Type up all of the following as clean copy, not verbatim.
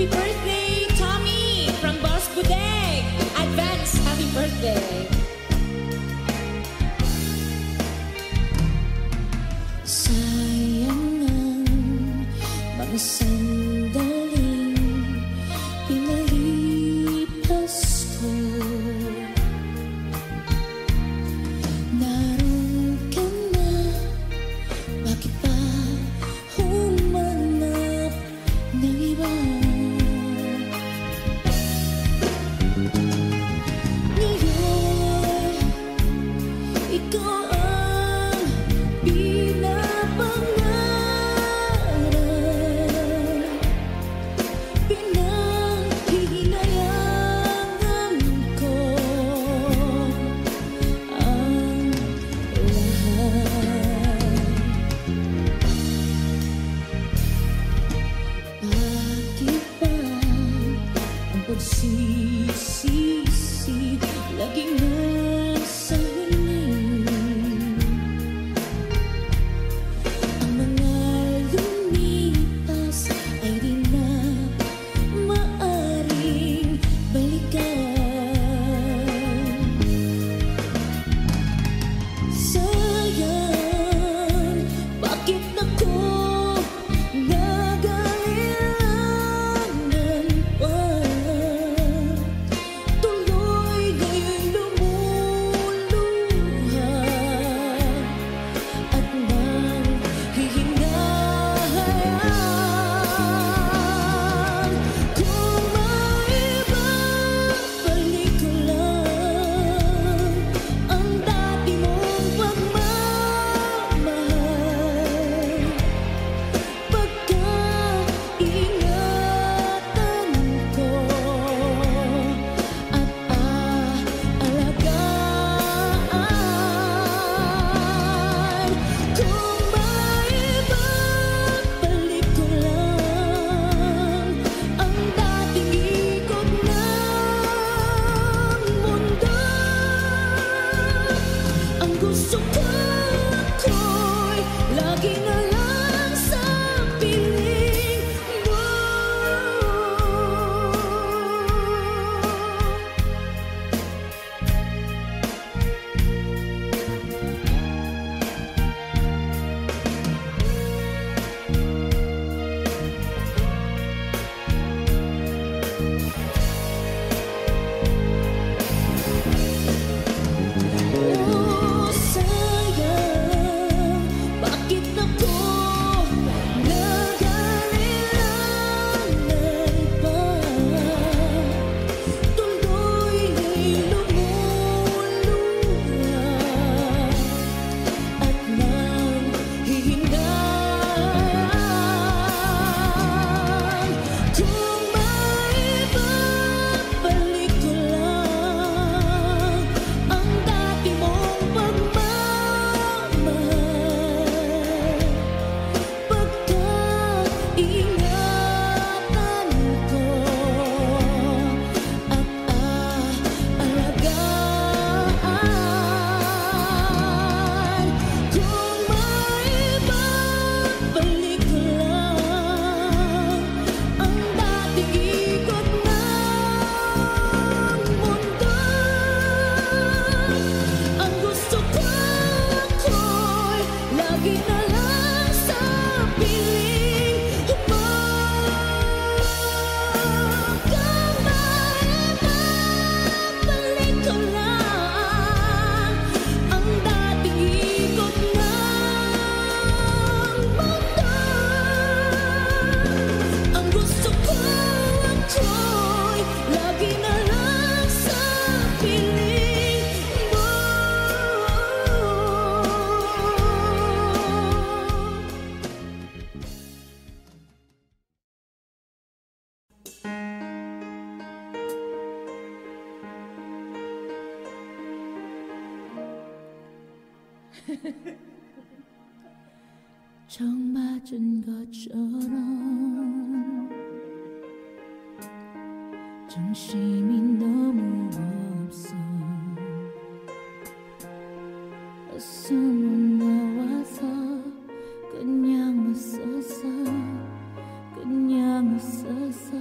Happy birthday, Tommy from Boss Budeg. Advance happy birthday. Sayang ang mga sandaling pinalipas ko. Naroon ka na, bakit pa humanap ng iba? Ngayon, ikaw ang pinapangarap, pinanghihinayangan ko ang lahat. Bakit ba ang pagsisisi laging nasa huli? Ang mga lumipas ay di na maaring balikan. Sayang, bakit ako nag-aalangan pa? Tuloy nga'y lumuluha at nanghihinayan. Kung maibabalik ko lang ang dati mong pagmamahal, pagkaingatan ko at aalagaan. Kung maibabalik ko lang ang dating ikot ng mundo, ang gusto ko'y lagi na lang sa piling mo. Oh, sayang, bakit ako nag-aalangan pa? Tuloy nga'y lumuluha at nanghihinayan. Kung maibabalik ko lang ang dati mong pagmamahal, pagkaingatan ko at aalagaan. Kung maibabalik ko lang ang dating ikot ng mundo, ang gusto ko'y lagi na lang sa piling mo. Kung maibabalik ko lang ang dating ikot ng mundo, ang gusto ko'y lagi na lang sa piling mo. 정 맞은 것처럼 정신이 너무 없어. 어서 못 나와서 그냥 웃었어, 그냥 웃었어.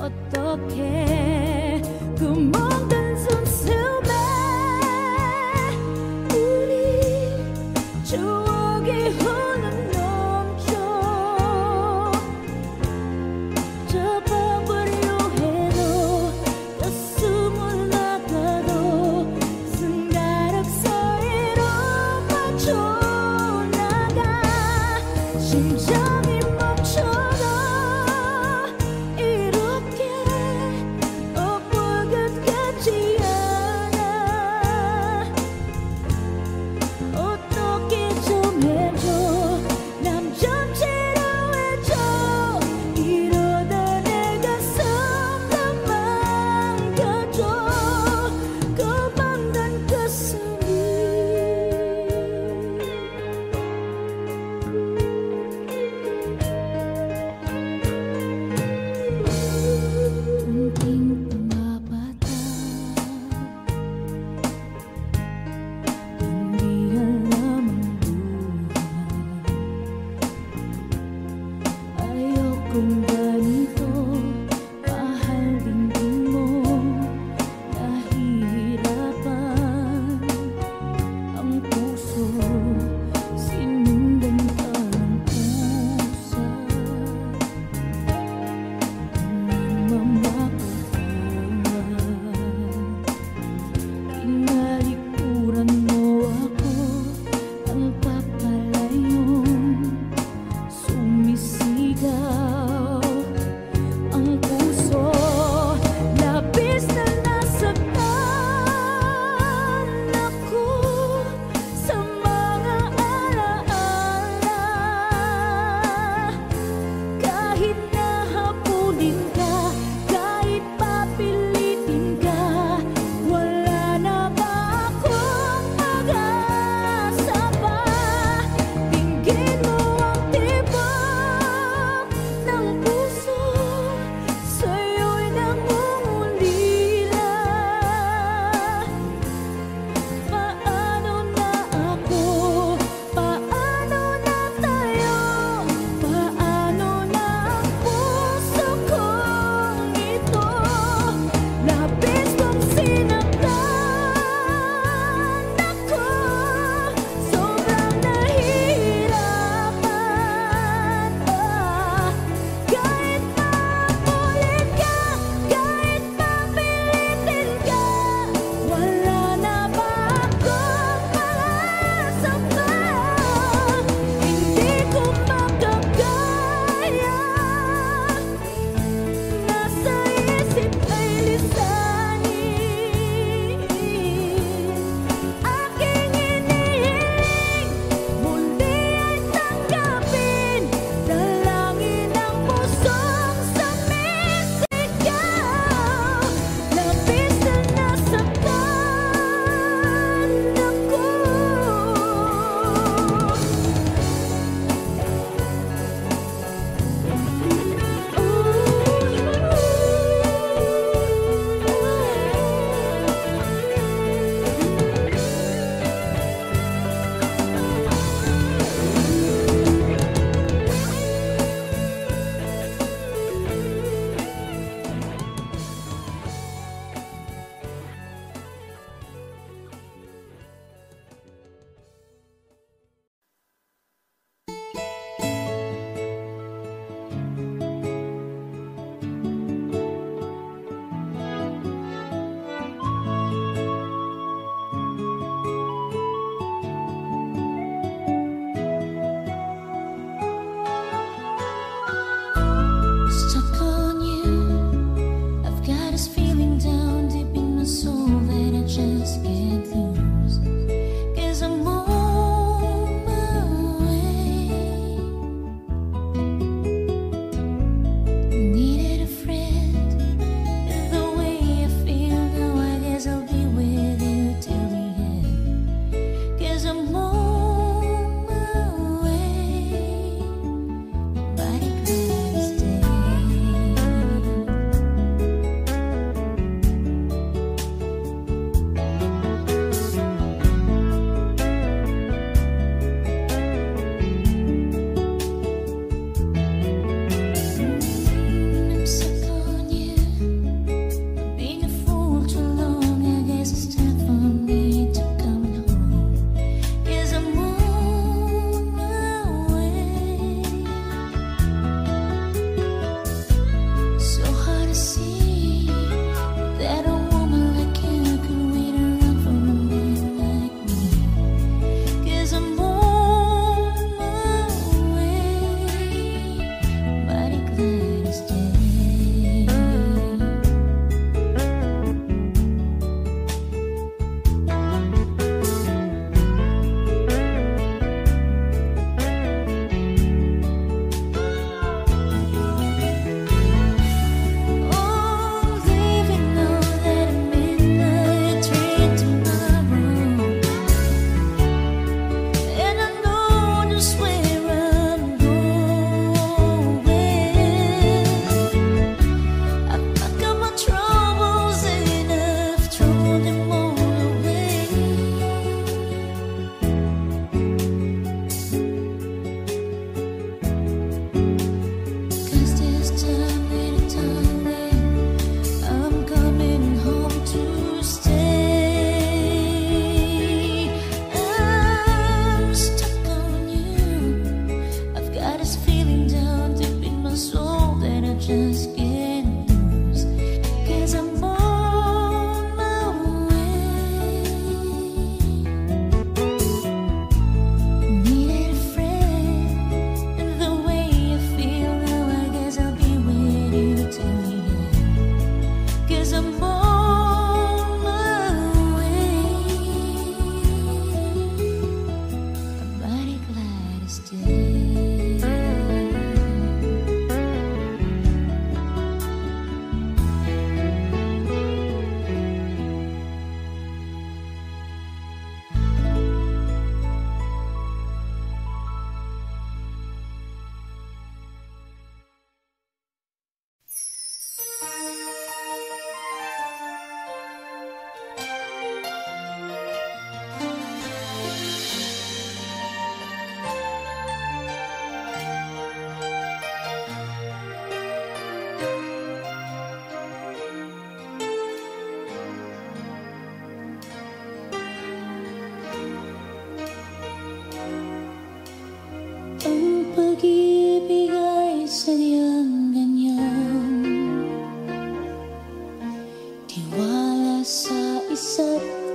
어떻게 그 먼 숨숨에 우리 추억이 흘러넘쳐 접어보려 해도 가슴을 나가도 승가락 사이로 빠져나가 심장이 멈춰도 이렇게 엇불긋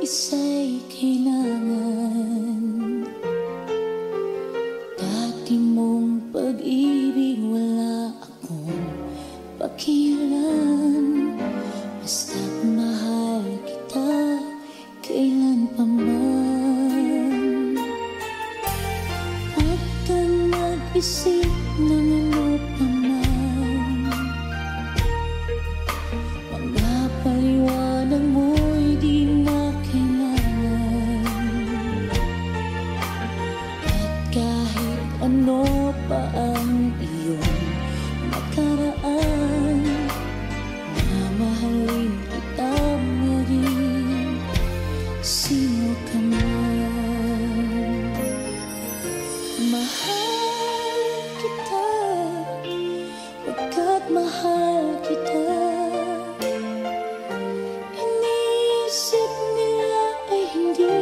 isa'y kailangan. Dati mong pag-ibig wala akong pakialam. Basta't mahal kita kailan pa man. Huwag kang mag-isip ng ano pa man. Mga paliwanag mo'y di na kailangan. At kahit ano pa ang iyong nakaraan, mamahalin kita maging sino ka man. Mahal kita, pagkat mahal kita. Iniisip nila ay hindi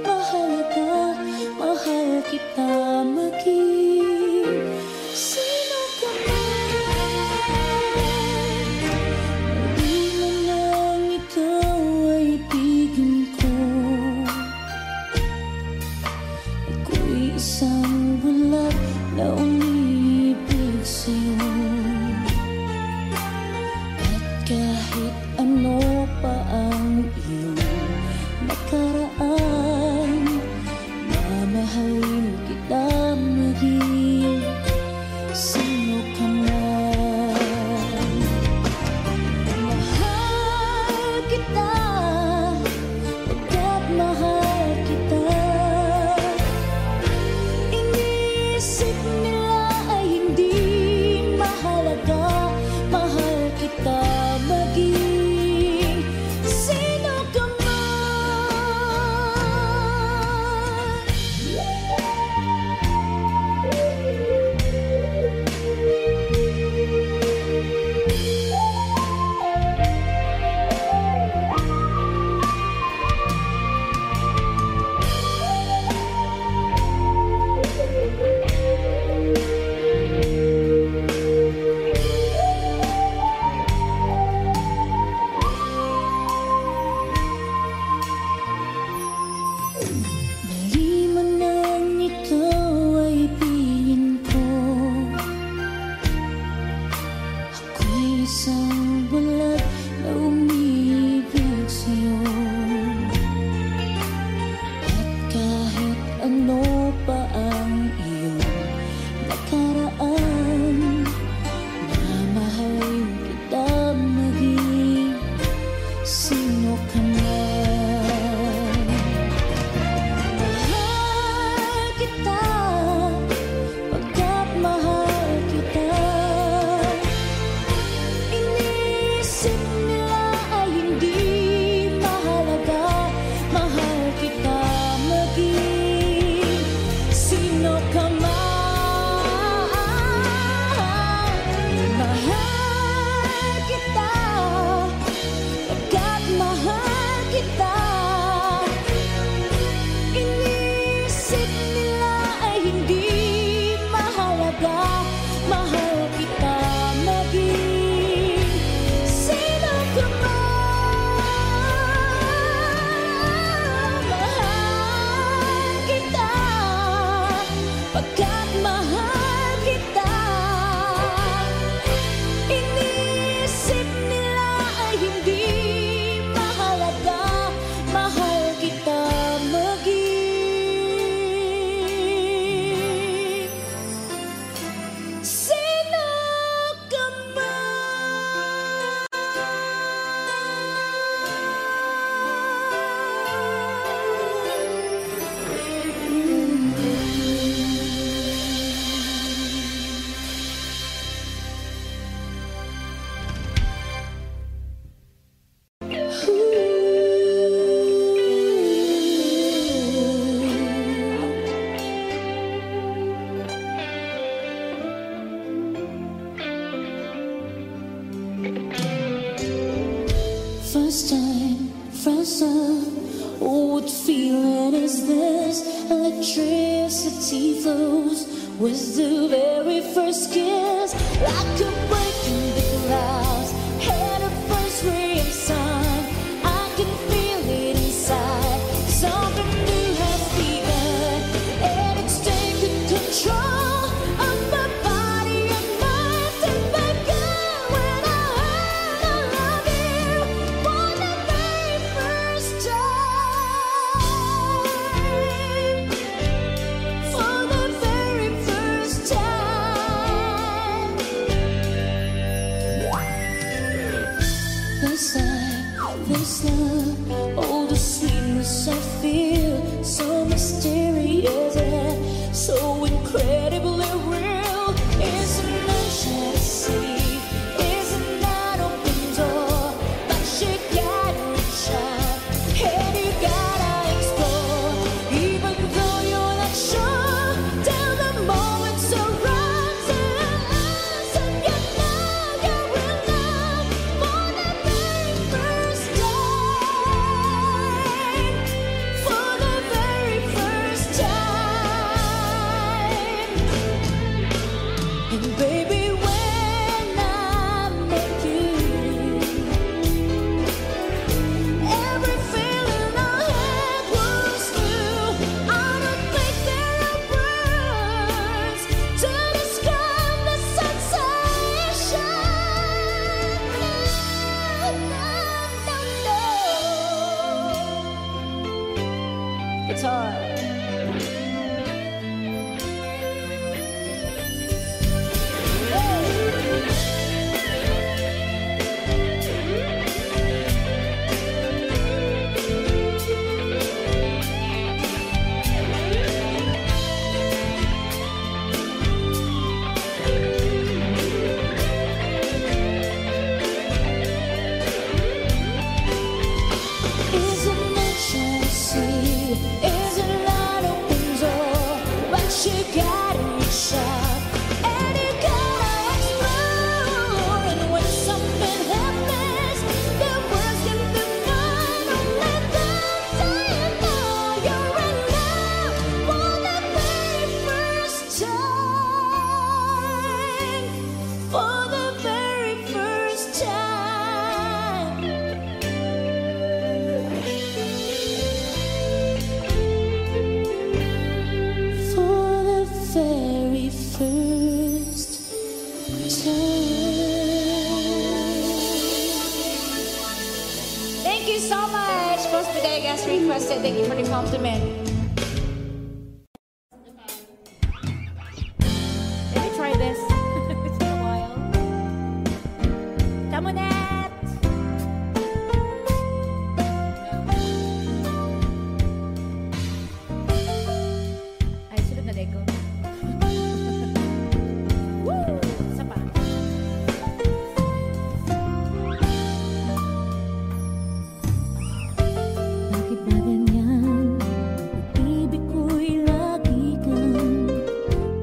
mahalaga, mahal kita maging sino ka man. Di man lang ikaw ay ibigin ko. Ako'y isang bulag na umiibig sa'yo. At kahit ano pa ang iyong nakaraan, mamahalin kita maging sino ka man. Mahal kita, pagkat mahal kita. Iniisip nila ay hindi mahalaga, mahal kita maging sino ka man. Mali man ang ikaw ay ibigin ko. Ako'y isang bulag na umiibig sa'yo. At kahit ano pa ang iyong nakaraan, mamahalin kita maging sino ka man. Mahal kita, pagkat mahal kita. Iniisip nila ay hindi mahalaga, mahal kita maging sino ka man. Mahal kita, pagkat mahal kita. Iniisip nila ay hindi mahalaga, mahal kita maging sino ka man. Mahal kita, pagkat mahal kita. Iniisip nila ay hindi mahalaga, mahal kita maging sino ka man. First time, first love, oh what feeling is this? Electricity flows with the very first kiss. Like a break in the clouds, had a first ray of sun. I can feel it inside. this life, this love, oh the sweetness I feel, so mysterious and so incredibly real. Isn't that shall I see? Isn't that open door? But you gotta reach out and you gotta explore. Even though you're not sure, till the moment surrounds us, and you know you're in love for the very first time. For the very first time. And baby, when I met you, every feeling I had was new. I don't think there are words to describe the sensation. No. It's hard. Isn't it fancy? Isn't that open door? But you gotta reach out and you gotta explore. And when something happens, the words can define. Only then do you know you're in love for the very first time. For the very first time. For the very first time. Thank you so much, Boss Bodegas requested. Thank you for the compliment. Let me try this. It's been a while. Come on, Nat. Ay, sunod na Deco. Woo! Isa pa. Bakit ba ganyan? Pag-ibig ko'y lagi kang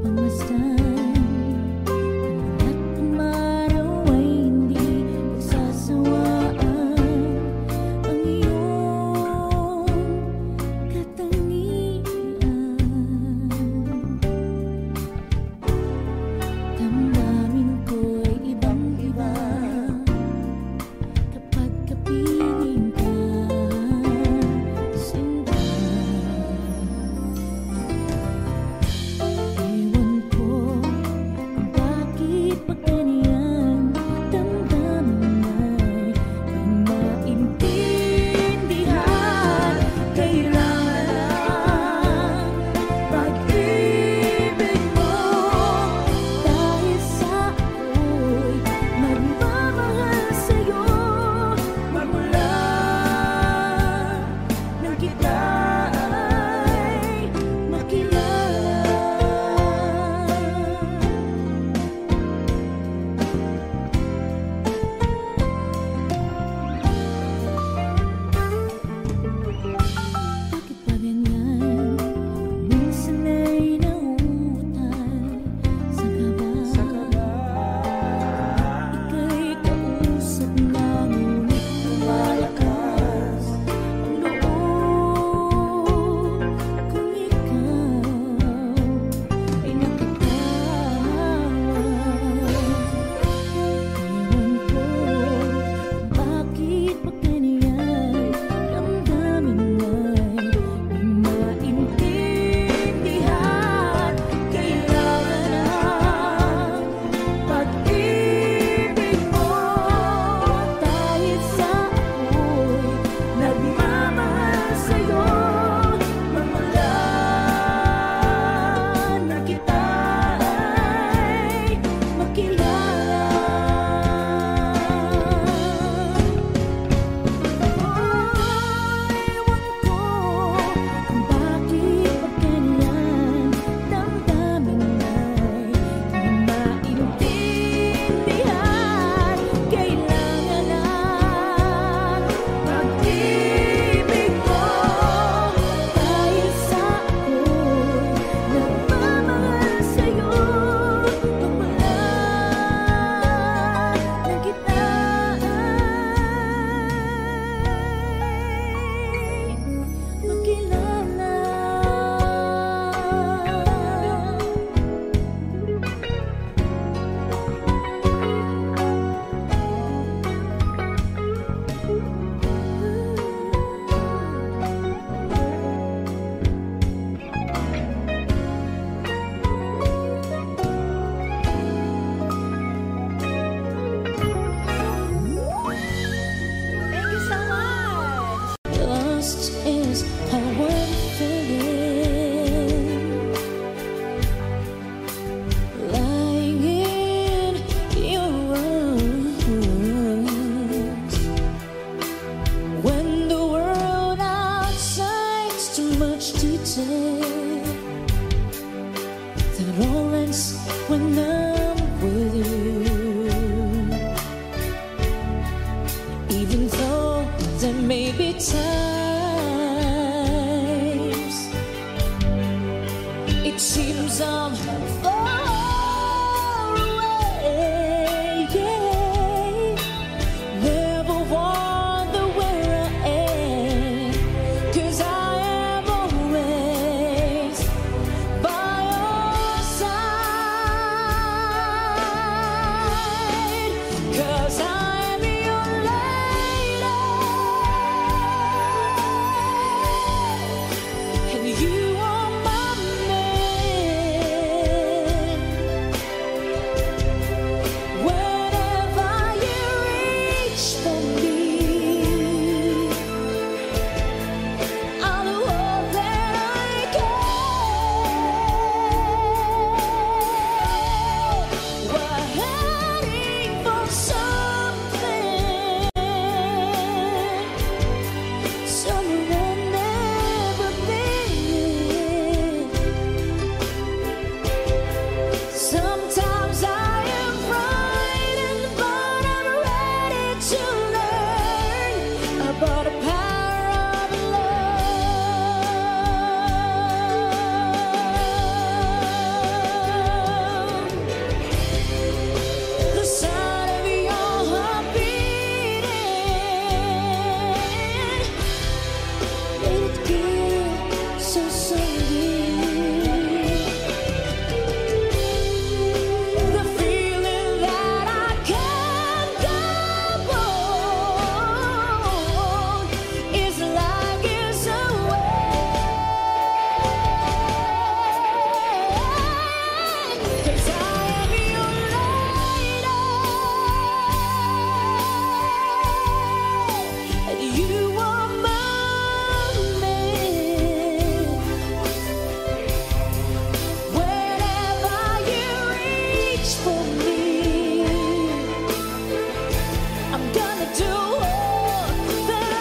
pamasdan. At ang araw ay hindi even though there may be times it seems I'm far away, yeah. Never wonder where I am, 'cause I am always by your side, 'cause I am your lady, and you are my man. Whenever you reach for me, I'll do all that I can. We're heading for something, somewhere I've never been. Sometimes I am frightened, but I'm ready to learn about the power of love. The sound of your heart beating, let it get so sudden. The feeling that I can't go on is like it's away, 'cause I am your lady, and you are my man. Whenever you reach for me, I'm gonna do all that I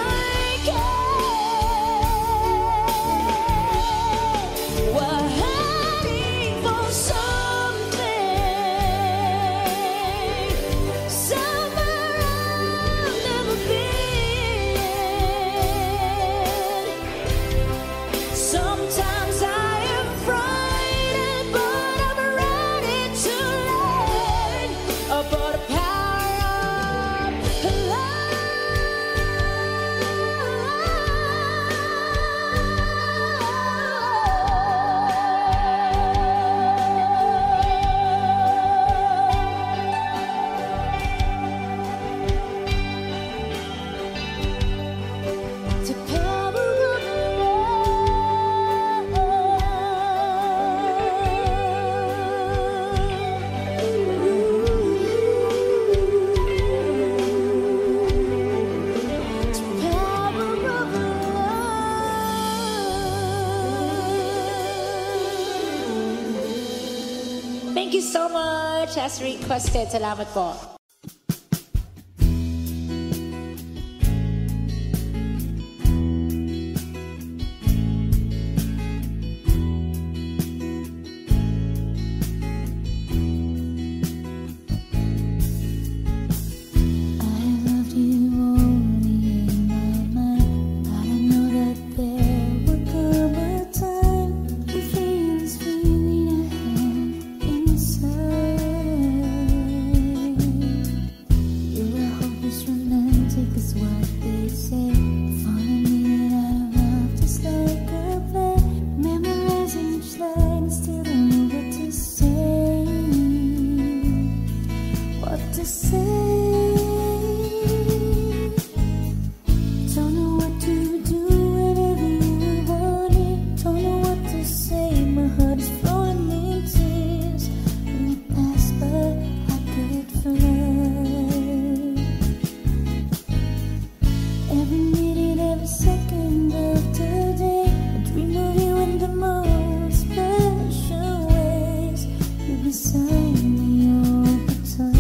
can. We're heading for something, somewhere I've never been. Sometimes I am frightened, but I'm ready to learn about the power of love. The power of Thank you so much, as requested. Salamat po. I loved you only in my mind, but I know that there will come a time you feel this feeling I have inside. You are hopeless romantic is what they say. Funny minute out of just like a play, memorizing each line, still don't know what to say. What to say? Don't know what to do whenever you want it. Don't know what to say. My heart is flowing in tears. When you pass by, I could fly. Every minute, every second of the day, I dream of you in the most special ways. You're beside me all the time.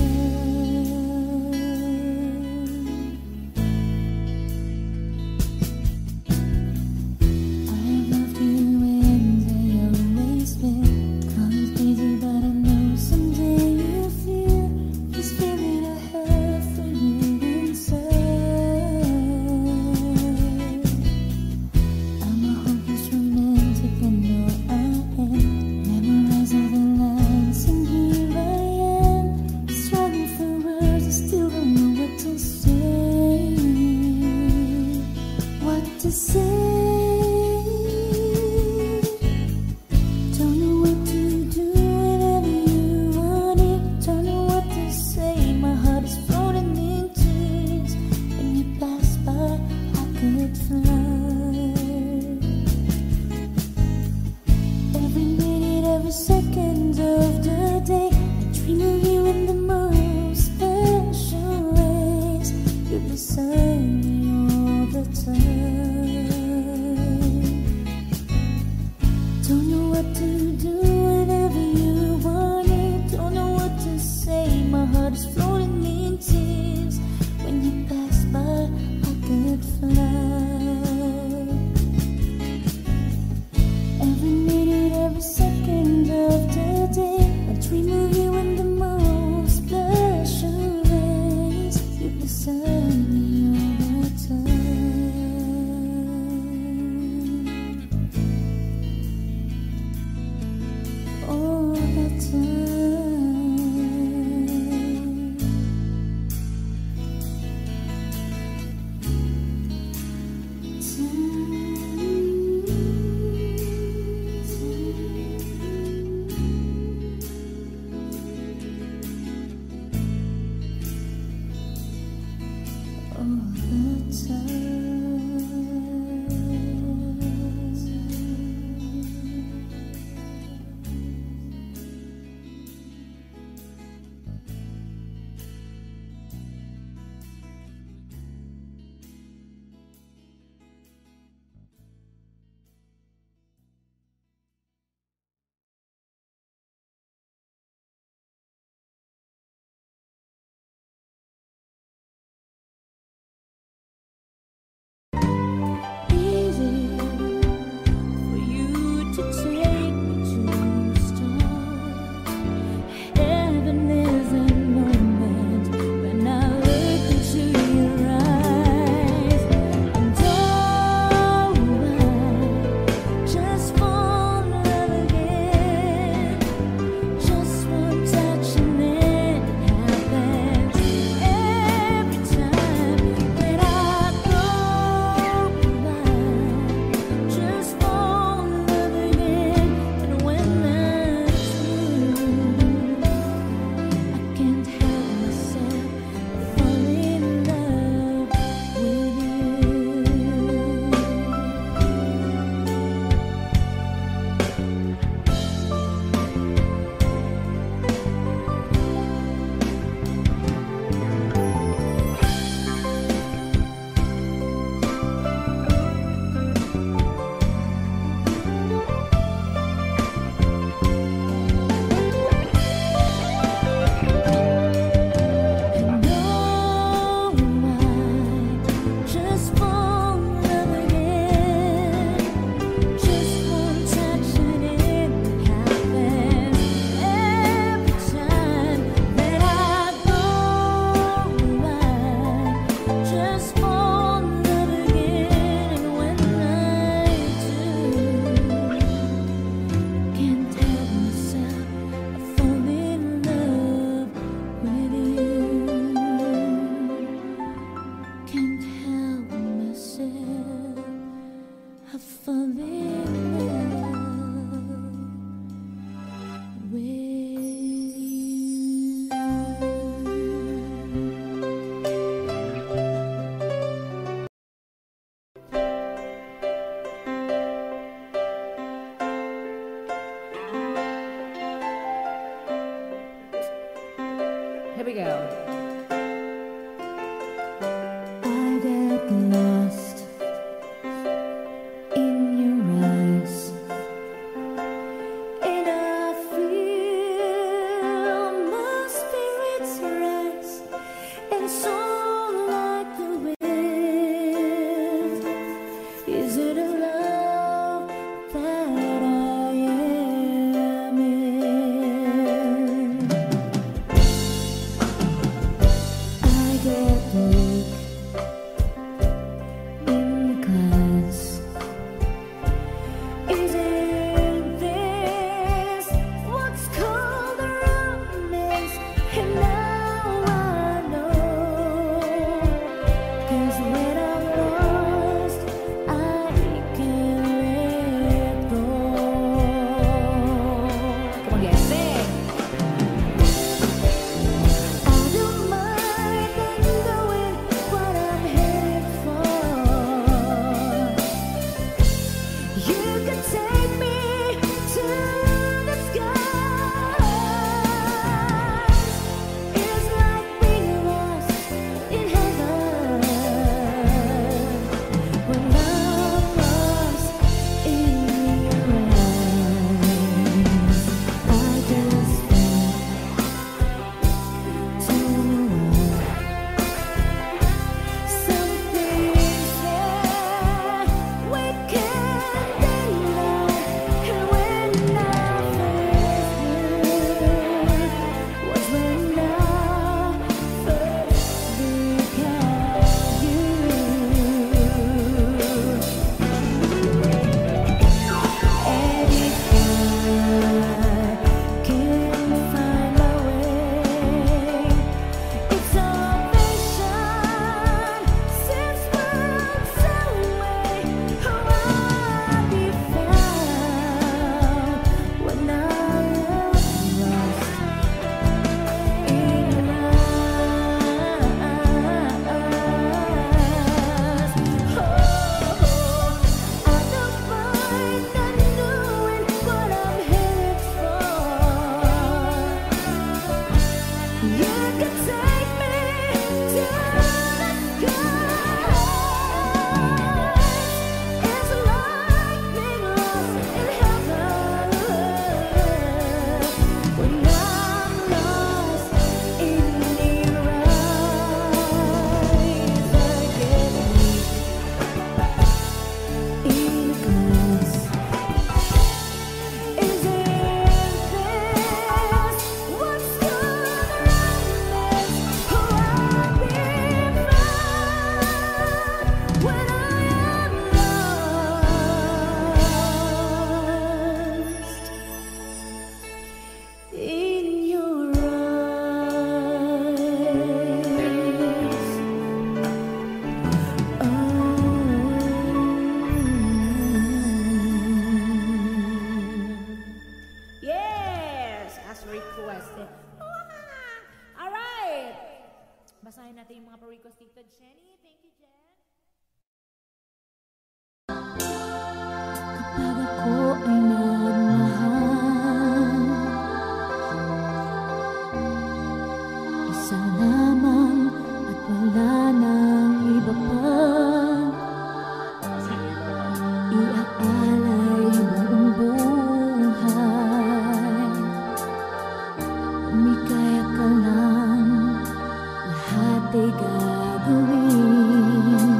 I have loved you and I always will. Call me crazy, but I know someday you'll feel this feeling I have for you inside. to say. Don't know what to do whenever you want it. Don't know what to say. My heart is floating in tears. When you pass by, I could fly. Every minute, every second of the day, I dream of you in the most special ways. You're beside me all the time. Don't know what to do whenever you want it. Don't know what to say. My heart is floating in tears. When you pass by, I could fly. Every minute, every second of the day, I dream of you in the most special ways. You're beside me all the time. All the time. Here we go. I Tita Jenny. Thank you, Jen. Kapag ako ay nagmahal, isa lamang at wala nang iba pa, iaalay buong buhay. Umikaya ka lang, lahat ay gagawin.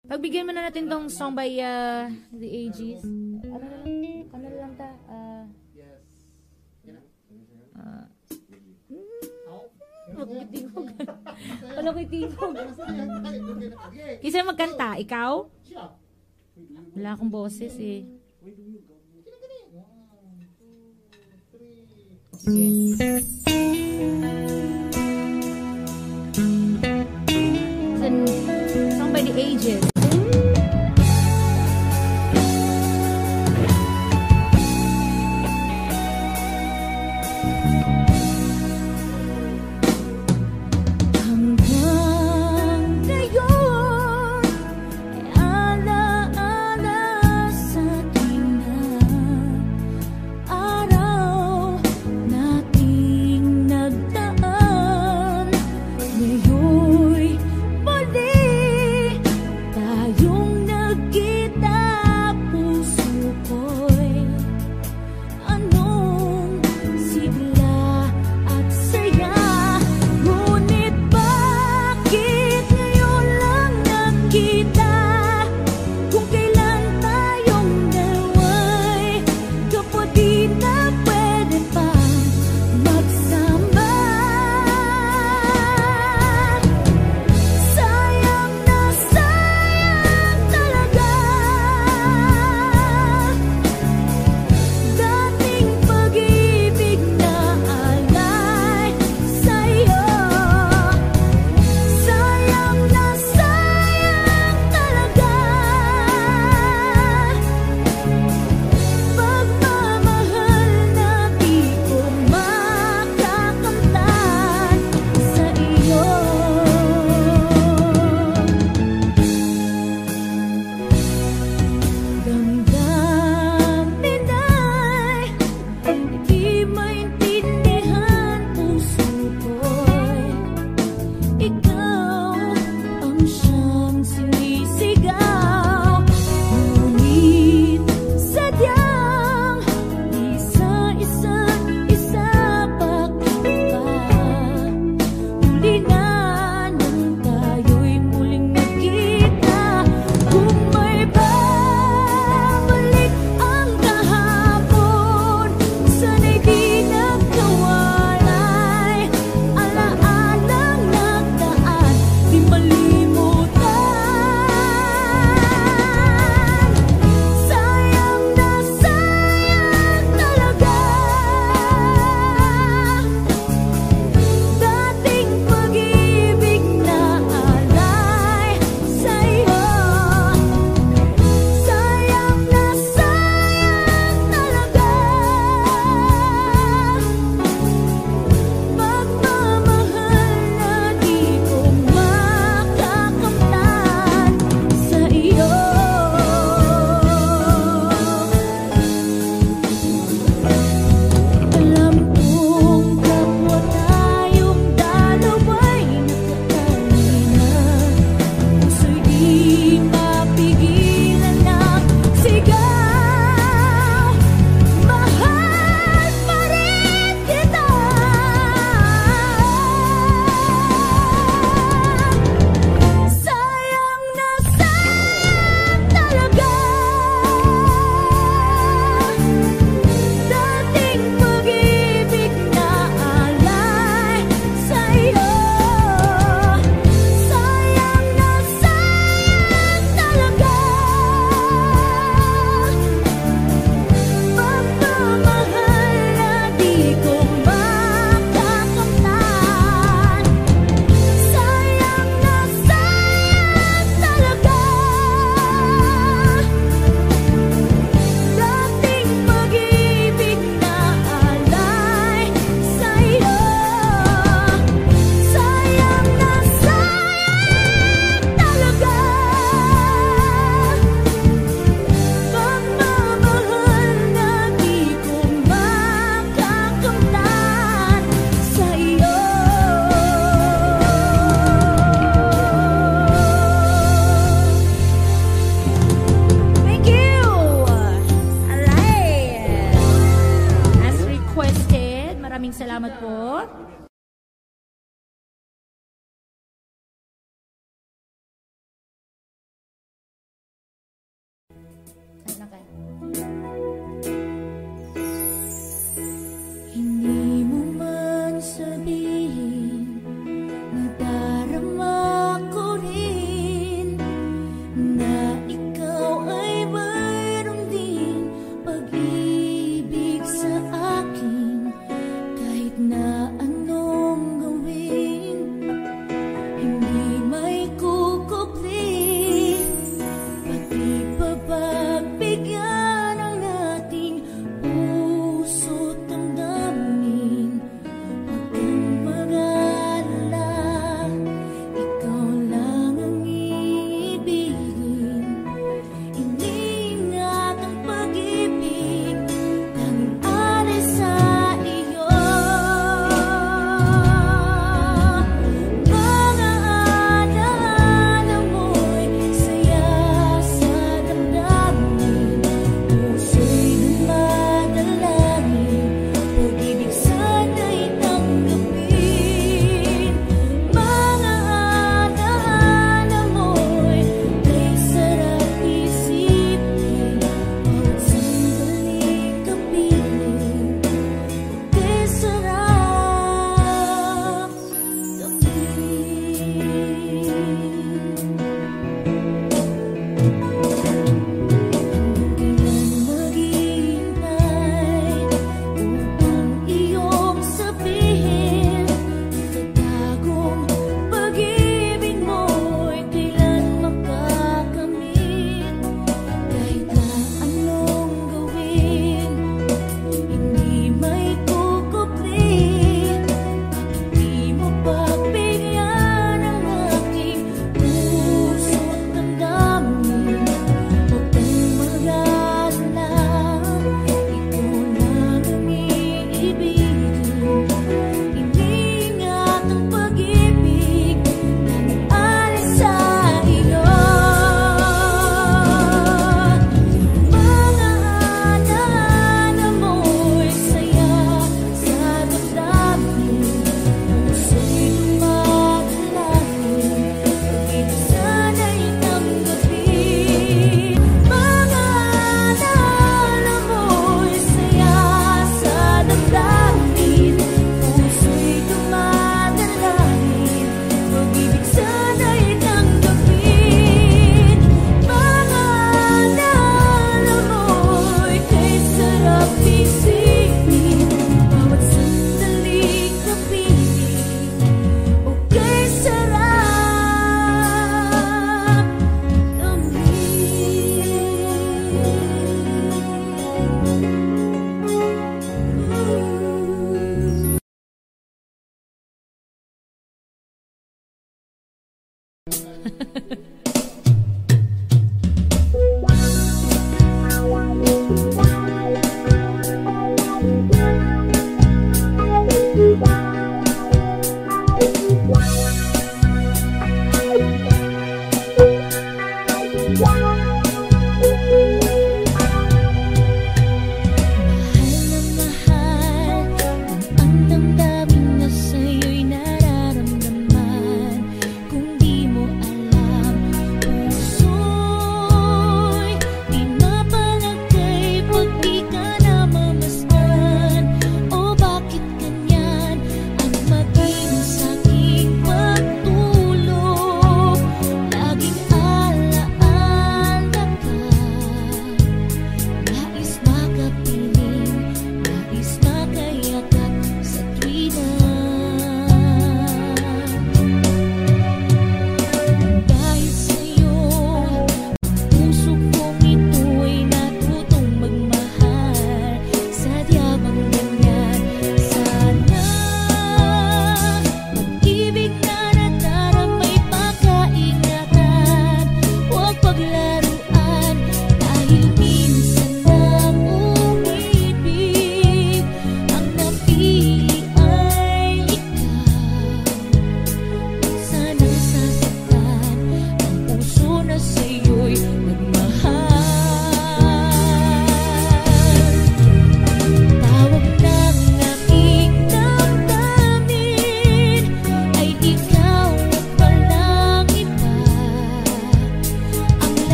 Pagbigyan mo na natin tong song by The Aegis. Ano na lang ta? Magbitingog. Ano ko'y tingog? Kisa magkanta? Ikaw? Wala akong boses eh. Sige. Song by The Aegis.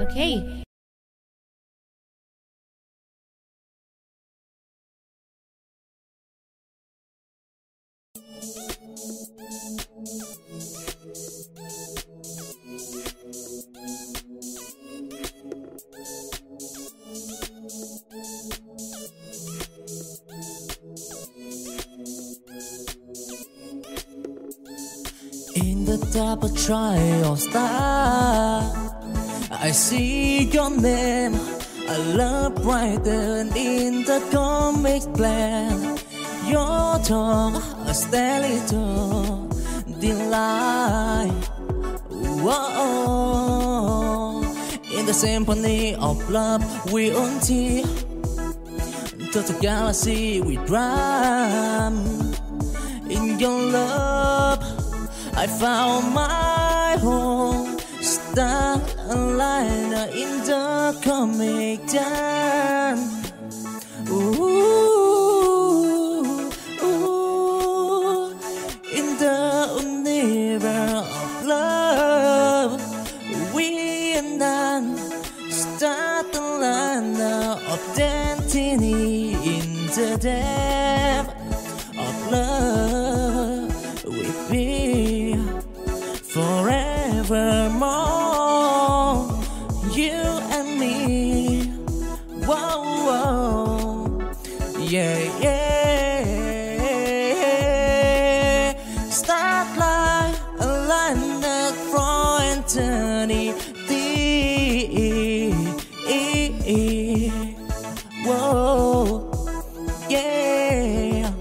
Okay. In the top of trial star. I see your name, a love brightened in the comic plan. Your tongue, a stellar delight. Whoa, in the symphony of love we until to the galaxy we drum. In your love I found my home, starlight in the comic dance. Ooh, ooh, in the universe of love, we and none start the land of destiny in the depth of love. We be forevermore, you and me. Whoa, whoa, yeah, yeah. Starlight, a line that for eternity. Whoa, yeah.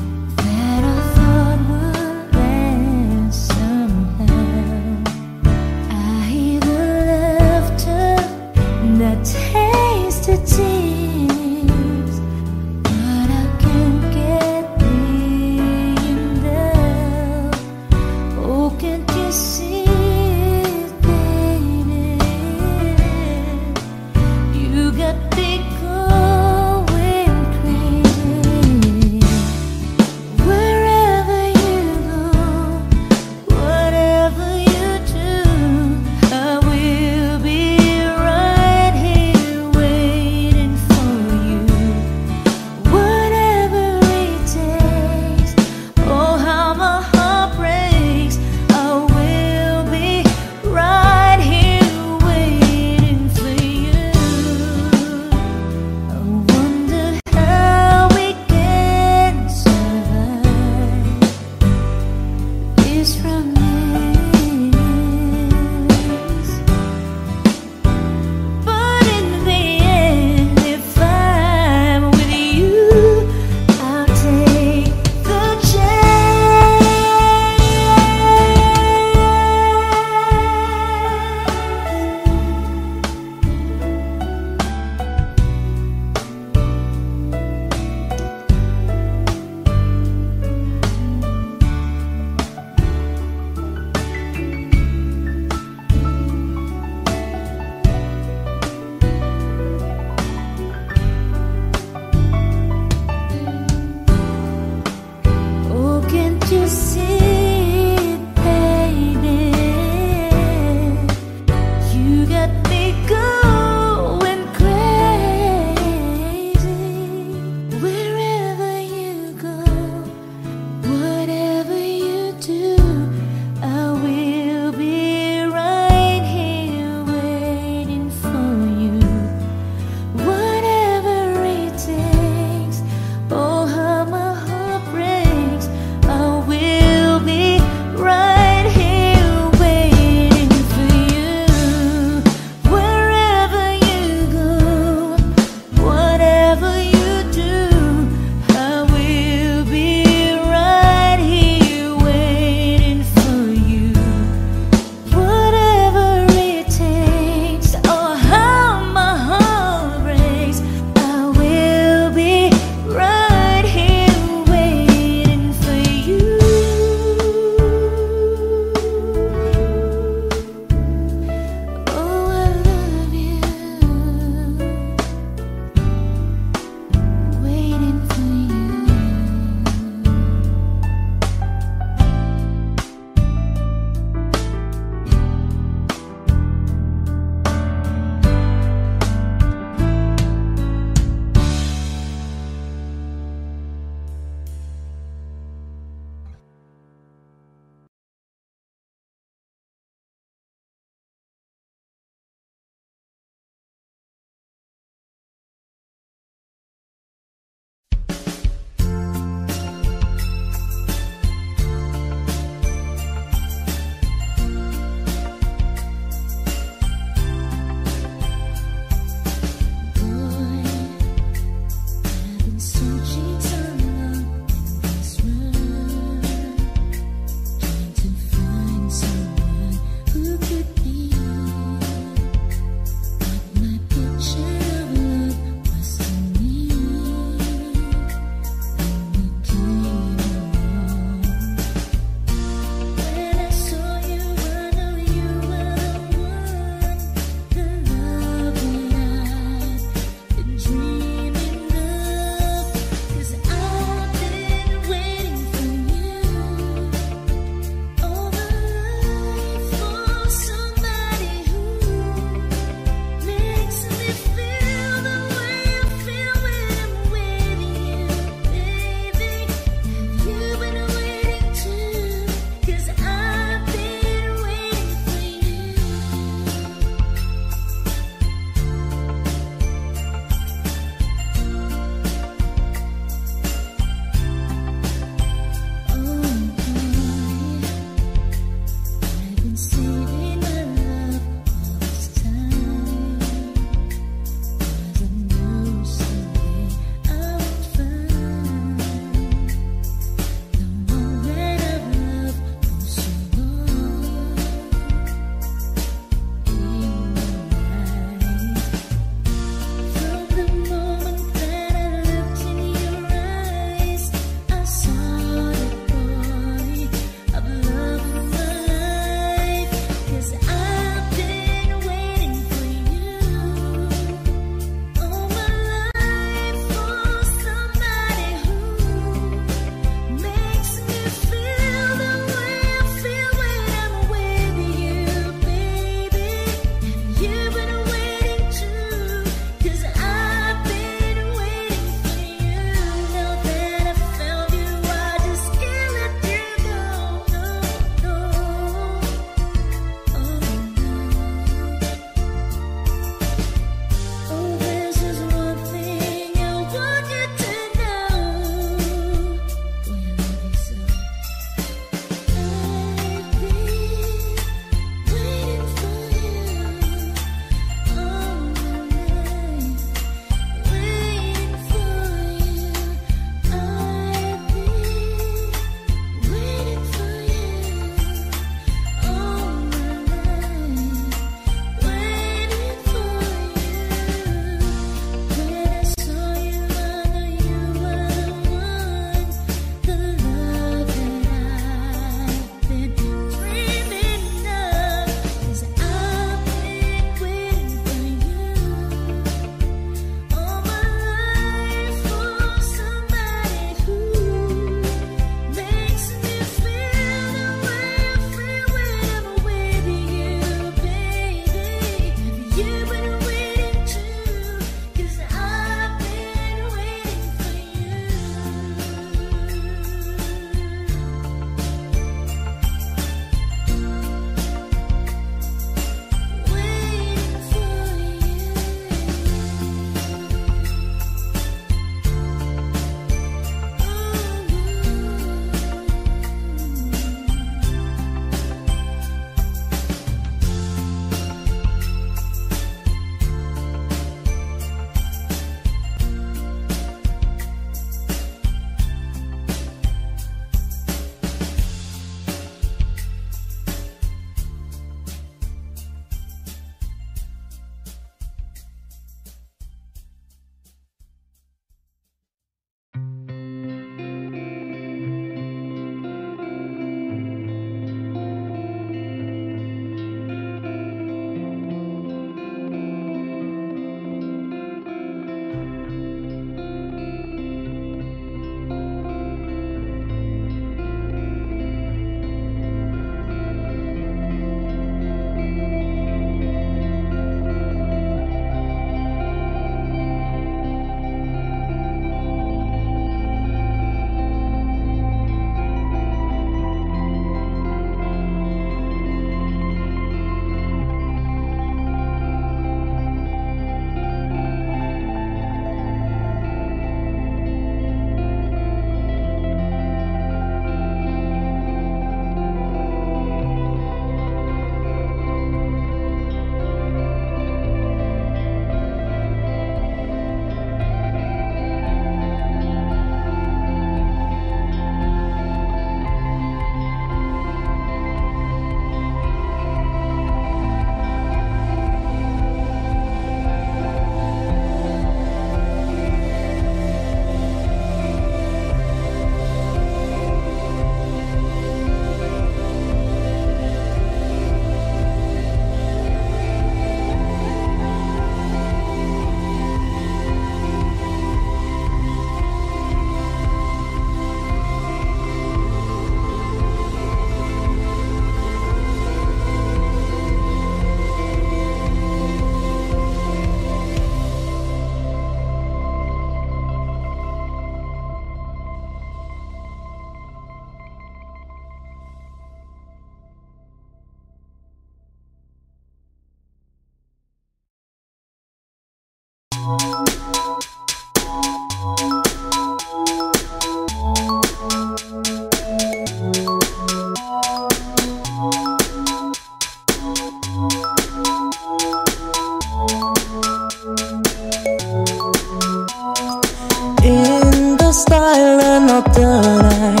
end of the night,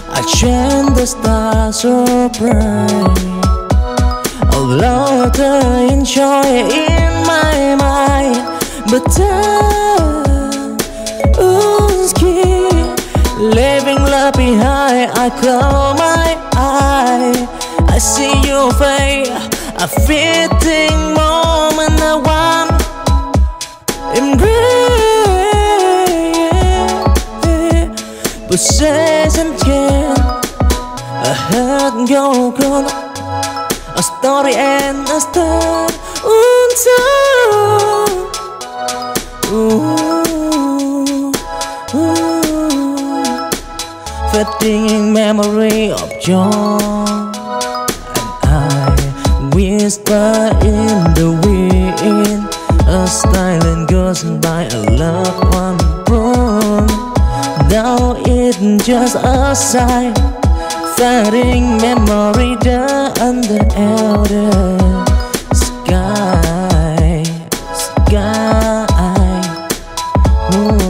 I chant the stars so bright. I love to enjoy in my mind, but I'm scared. Leaving love behind, I close my eye. I see your face, a fitting moment I want embrace. Possession can a hurt go gone, a story and a start untold. Fading memory of joy, and I whisper in the wind, a silent goes by, a loved one born. Now it's just a sigh, fading memory down under elder sky. Ooh.